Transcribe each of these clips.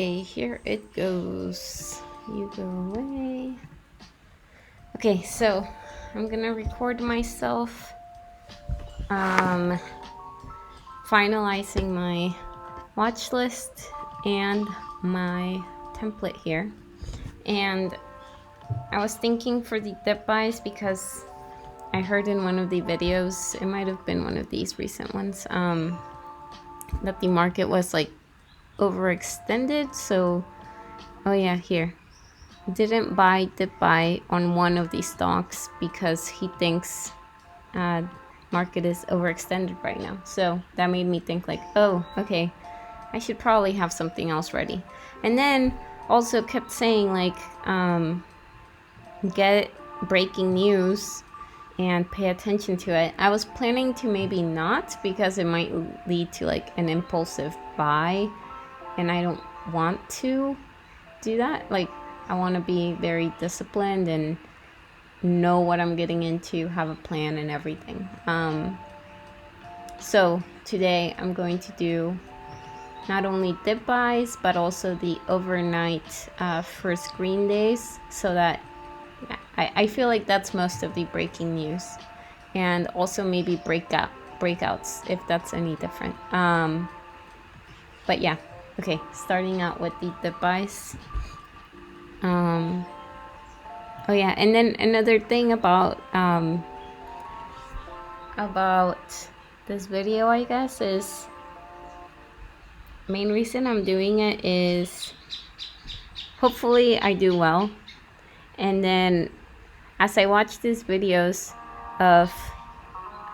Okay, here it goes. You go away. Okay, so I'm gonna record myself finalizing my watch list and my template here. And I was thinking for the dip buys because I heard in one of the videos, it might have been one of these recent ones, that the market was like overextended. So, oh yeah, here. Didn't buy dip buy on one of these stocks because he thinks market is overextended right now. So that made me think like, oh, okay, I should probably have something else ready. And then also kept saying like, get breaking news and pay attention to it. I was planning to maybe not because it might lead to like an impulsive buy, and I don't want to do that. Like, I want to be very disciplined and know what I'm getting into, have a plan and everything. So today I'm going to do not only dip buys, but also the overnight first green days, so that I feel like that's most of the breaking news. And also maybe breakouts, if that's any different. But yeah, okay, starting out with the dip buys. Oh yeah, and then another thing about this video, I guess, is main reason I'm doing it is hopefully I do well. And then as I watch these videos of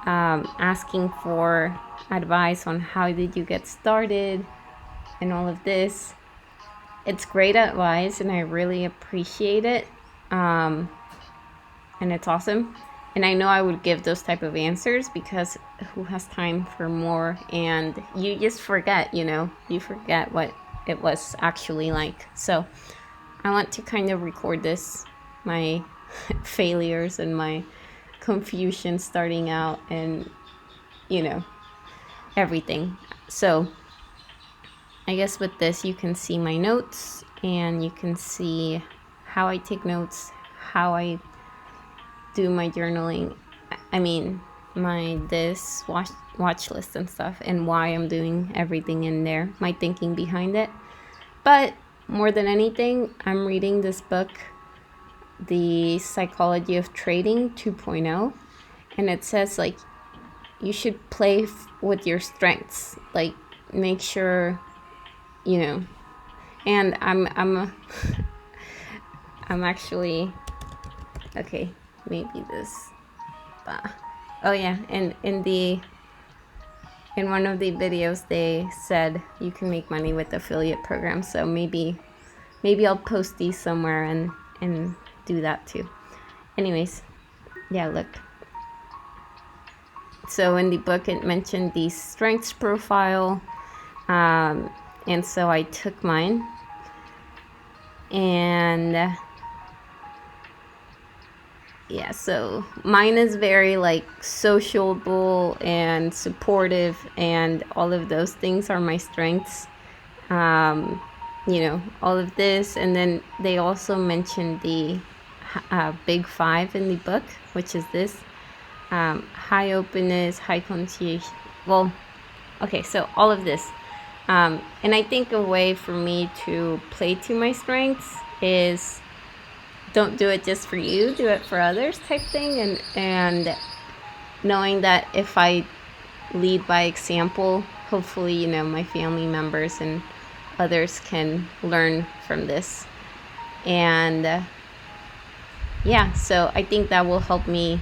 asking for advice on how did you get started and all of this, it's great advice and I really appreciate it. And it's awesome. And I know I would give those type of answers because who has time for more? And you just forget, you forget what it was actually like. So I want to kind of record this, my failures and my confusion starting out and, everything. So I guess with this, you can see my notes and you can see how I take notes, how I do my journaling. I mean, my watch list and stuff, and why I'm doing everything in there, my thinking behind it. But more than anything, I'm reading this book, The Psychology of Trading 2.0, and it says like you should play with your strengths, like make sure, and I'm actually okay. Maybe this. Oh yeah, and in one of the videos they said you can make money with affiliate programs. So maybe I'll post these somewhere and do that too. Anyways, yeah, look. So in the book it mentioned the strengths profile, and so I took mine, and yeah, so mine is very like sociable and supportive, and all of those things are my strengths. All of this. And then they also mentioned the big five in the book, which is this: high openness, high conciliation. Well, okay, so all of this. And I think a way for me to play to my strengths is don't do it just for you, do it for others type thing. And knowing that if I lead by example, hopefully, my family members and others can learn from this. And yeah, so I think that will hold me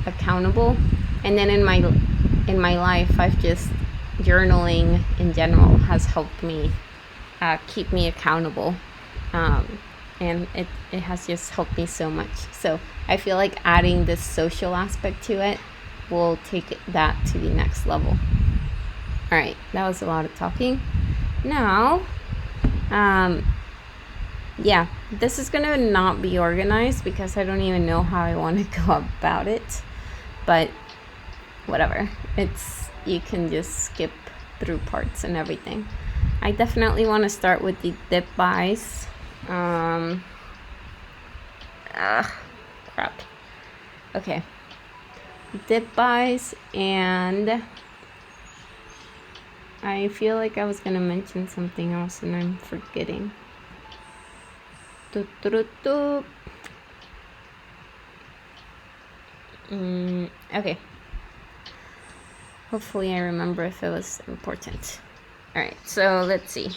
accountable. And then in my life, I've just journaling in general has helped me keep me accountable. And it has just helped me so much. So I feel like adding this social aspect to it will take that to the next level. All right, that was a lot of talking. Now, yeah, this is gonna not be organized because I don't even know how I want to go about it. But whatever, you can just skip through parts and everything. I definitely want to start with the dip buys. Crap. Okay. Dip buys, and I feel like I was gonna mention something else and I'm forgetting. Okay. Hopefully I remember if it was important. Alright, so let's see.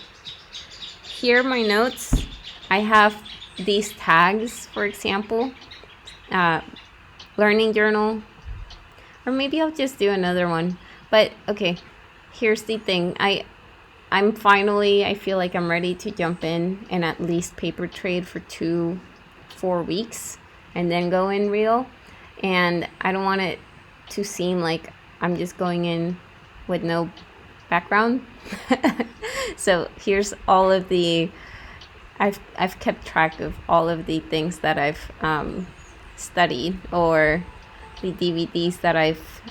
Here are my notes. I have these tags, for example. Learning journal. Or maybe I'll just do another one. But okay, here's the thing. I'm finally, I feel like I'm ready to jump in and at least paper trade for 4 weeks and then go in real. And I don't want it to seem like I'm just going in with no background. So here's all of the, I've kept track of all of the things that I've studied, or the DVDs that I've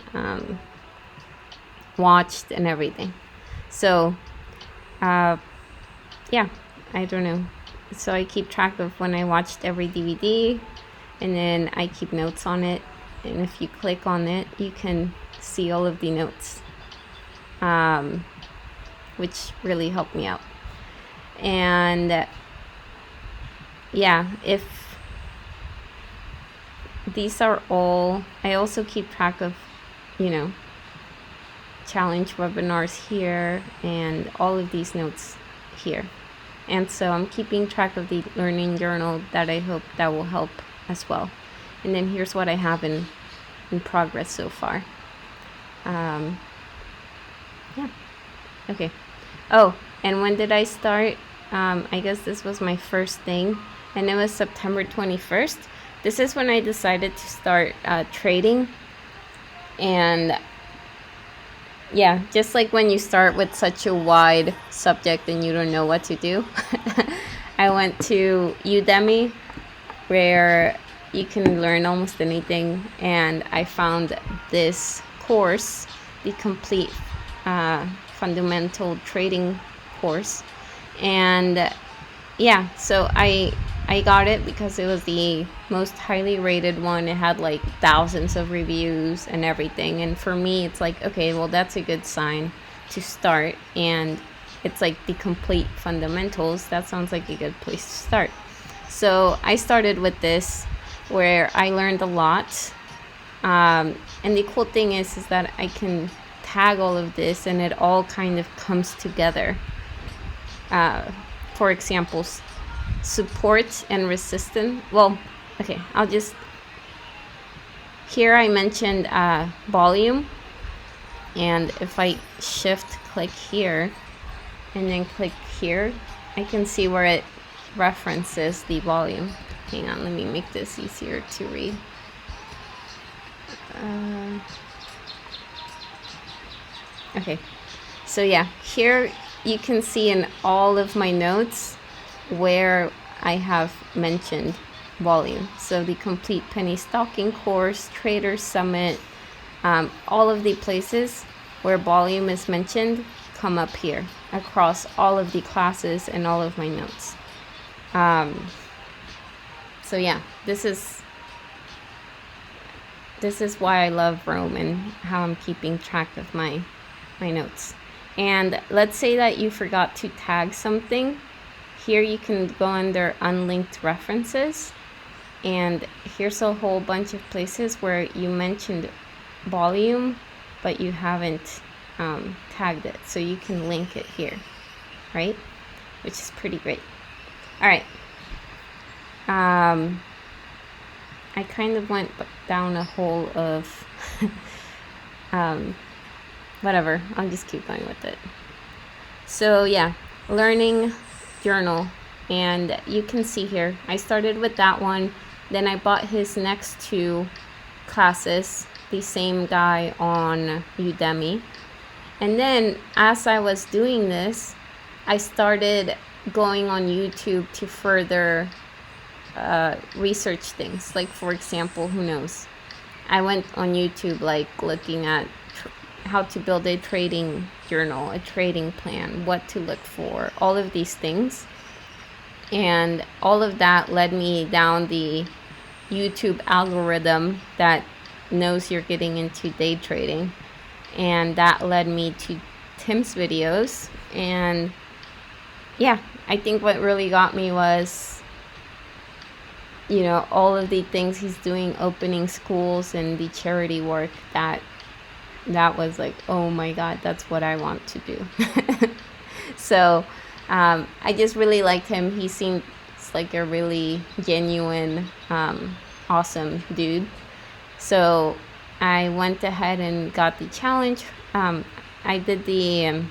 watched and everything. So yeah, I don't know. So I keep track of when I watched every DVD, and then I keep notes on it. And if you click on it, you can see all of the notes, which really helped me out. And yeah, if these are all, I also keep track of, challenge webinars here and all of these notes here. And so I'm keeping track of the learning journal that I hope that will help as well. And then here's what I have in progress so far. Yeah. Okay. Oh, and when did I start? I guess this was my first thing, and it was September 21st. This is when I decided to start trading. And yeah, just like when you start with such a wide subject and you don't know what to do, I went to Udemy, where you can learn almost anything, and I found this course, the complete fundamental trading course. And yeah, so I got it because it was the most highly rated one. It had like thousands of reviews and everything, and for me it's like, okay, well, that's a good sign to start, and it's like the complete fundamentals. That sounds like a good place to start. So I started with this, where I learned a lot, and the cool thing is that I can tag all of this and it all kind of comes together. For example, support and resistance. Well, okay, I'll just, here I mentioned volume, and if I shift click here and then click here, I can see where it references the volume. Hang on, let me make this easier to read. Okay, so yeah, here you can see in all of my notes where I have mentioned volume. So the complete penny stocking course, Trader Summit, all of the places where volume is mentioned come up here across all of the classes and all of my notes. So yeah, this is why I love Rome and how I'm keeping track of my notes. And let's say that you forgot to tag something. Here you can go under unlinked references, and here's a whole bunch of places where you mentioned volume, but you haven't tagged it. So you can link it here, right? Which is pretty great. All right. I kind of went down a hole of whatever. I'll just keep going with it. So yeah, learning journal, and you can see here I started with that one, then I bought his next 2 classes, the same guy on Udemy, and then as I was doing this, I started going on YouTube to further research things. Like, for example, who knows, I went on YouTube like looking at how to build a trading journal, a trading plan, what to look for, all of these things. And all of that led me down the YouTube algorithm that knows you're getting into day trading. And that led me to Tim's videos. And yeah, I think what really got me was, you know, all of the things he's doing, opening schools and the charity work, that was like, oh my God, that's what I want to do. So I just really liked him. He seemed like a really genuine, awesome dude. So I went ahead and got the challenge. I did the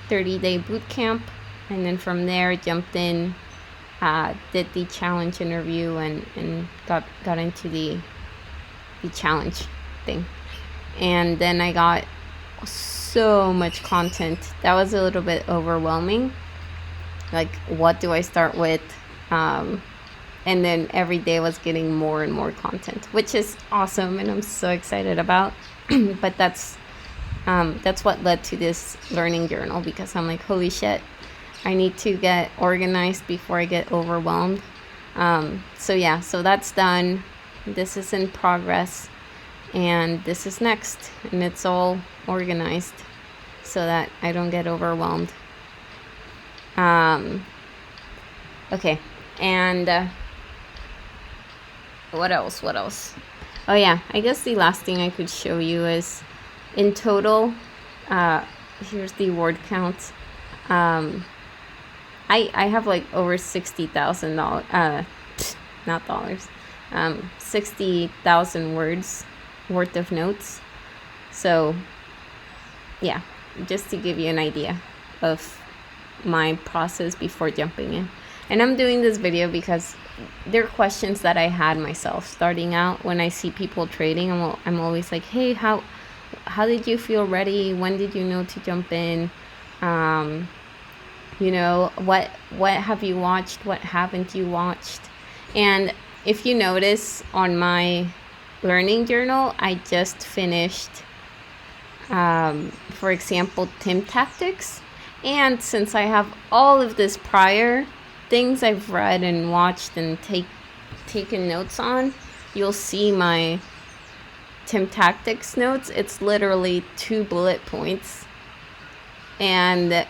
30-day boot camp, and then from there jumped in, did the challenge interview, and got into the challenge thing. And then I got so much content that was a little bit overwhelming. Like, what do I start with? And then every day was getting more and more content, which is awesome, and I'm so excited about. But that's what led to this learning journal, because I'm like, holy shit, I need to get organized before I get overwhelmed. So yeah, so that's done. This is in progress, and this is next, and it's all organized so that I don't get overwhelmed. Okay, and what else? Oh yeah, I guess the last thing I could show you is, in total, here's the word count. I have like over $60,000, not dollars, 60,000 words worth of notes. So yeah, just to give you an idea of my process before jumping in. And I'm doing this video because there are questions that I had myself starting out. When I see people trading, I'm always like, hey, how did you feel ready? When did you know to jump in? You know, what have you watched? What haven't you watched? And if you notice on my learning journal, I just finished, for example, Tim Tactics. And since I have all of this prior things I've read and watched and taken notes on, you'll see my Tim Tactics notes. It's literally 2 bullet points. And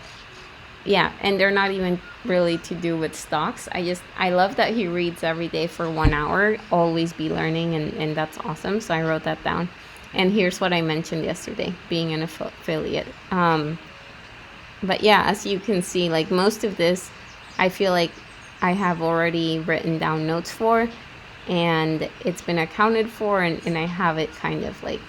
yeah, and they're not even really to do with stocks. I love that he reads every day for 1 hour, always be learning, and that's awesome. So I wrote that down. And here's what I mentioned yesterday, being an affiliate. But yeah, as you can see, like, most of this, I feel like I have already written down notes for, and it's been accounted for, and I have it kind of like,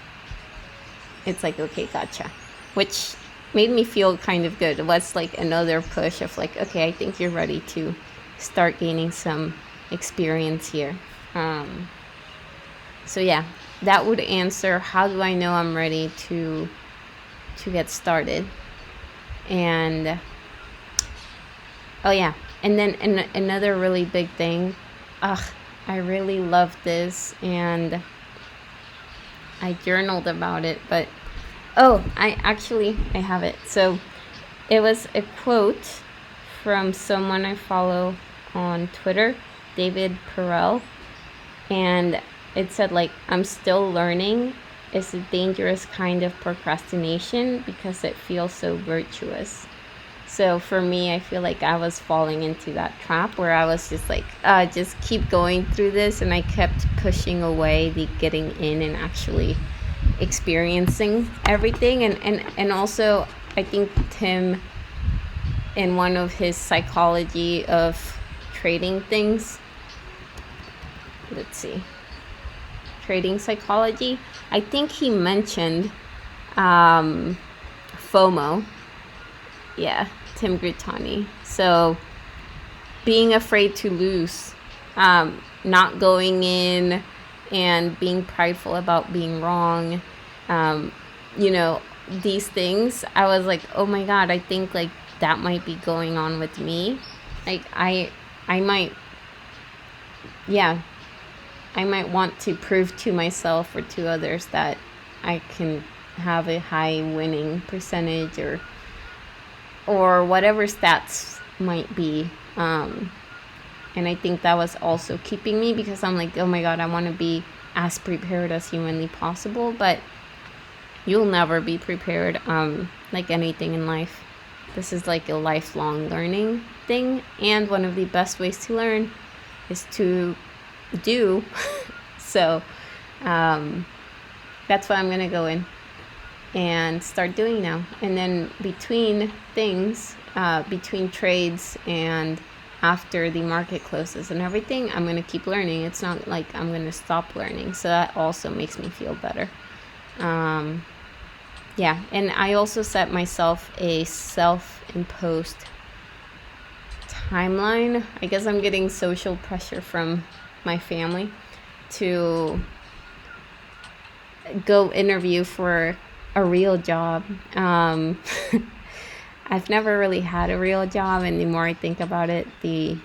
it's like, okay, gotcha, which made me feel kind of good. It was like another push of like, okay, I think you're ready to start gaining some experience here. So yeah, that would answer, how do I know I'm ready to get started? And oh yeah, and then another really big thing, I really love this, and I journaled about it, but I have it. So it was a quote from someone I follow on Twitter, David Perel, and it said, like, I'm still learning is a dangerous kind of procrastination because it feels so virtuous. So for me, I feel like I was falling into that trap where I was just like, just keep going through this, and I kept pushing away the getting in and actually experiencing everything. And also, I think Tim, in one of his psychology of trading things, trading psychology, I think he mentioned FOMO. Yeah, Tim Grittani. So being afraid to lose, not going in and being prideful about being wrong, you know, these things, I was like, oh my God, I think like that might be going on with me. Like I might want to prove to myself or to others that I can have a high winning percentage or whatever stats might be. And I think that was also keeping me, because I'm like, oh my God, I want to be as prepared as humanly possible. But you'll never be prepared, like anything in life. This is like a lifelong learning thing. And one of the best ways to learn is to do. So that's why I'm going to go in and start doing now. And then between things, between trades and after the market closes and everything, I'm going to keep learning. It's not like I'm going to stop learning. So that also makes me feel better. Yeah, and I also set myself a self-imposed timeline. I guess I'm getting social pressure from my family to go interview for a real job. I've never really had a real job, and the more I think about it, the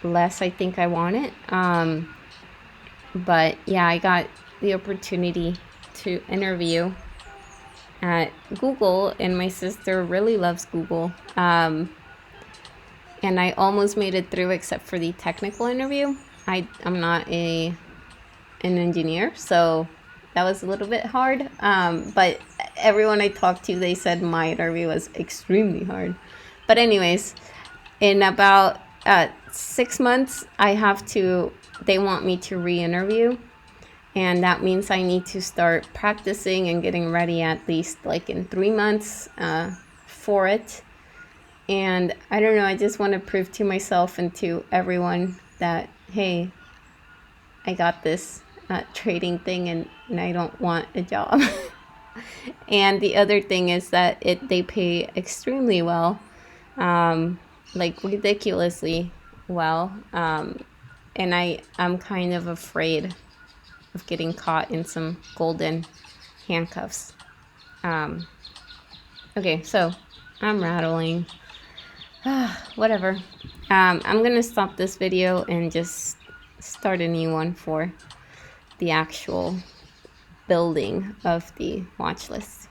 less I think I want it. But yeah, I got the opportunity to interview at Google, and my sister really loves Google. And I almost made it through except for the technical interview. I'm not an engineer, so that was a little bit hard. But everyone I talked to, they said my interview was extremely hard. But anyways, in about 6 months, they want me to re-interview. And that means I need to start practicing and getting ready at least like in 3 months for it. And I don't know, I just want to prove to myself and to everyone that, hey, I got this trading thing, and I don't want a job. And the other thing is that they pay extremely well, like ridiculously well. And I'm kind of afraid of getting caught in some golden handcuffs. Okay, so I'm rattling. Whatever. I'm gonna stop this video and just start a new one for the actual building of the watch list.